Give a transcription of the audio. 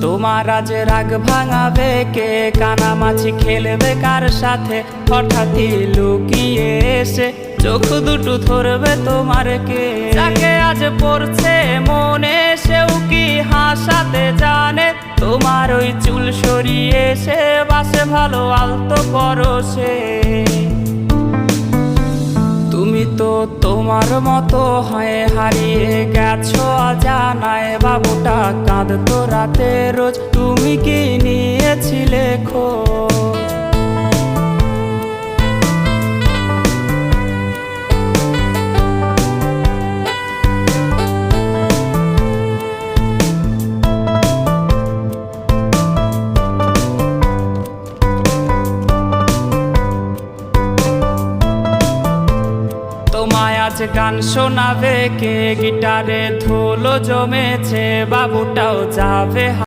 তোমার আজ রাগ ভাঙাবে কে? কানামাছি খেলবে কার সাথে? হঠাৎই লুকিয়ে এসে চোখ দুটো ধরবে তোমার কে? যাকে আজ পড়ছে মনে সেও কি হাসাতে জানে? তোমার ওই চুল সরিয়ে সে বাসে ভালো আলতো পরশে। তুমি তো তোমার মতো হয়ে হারিয়ে গেছো অজানায়। বাবুটা কাঁদতো রাতে রোজ, তুমি কি নিয়েছিলে খোঁজ? তোমায় আজ গান শোনাবে কে? গিটারে ধুলো জমেছে, বাবুটাও যাবে।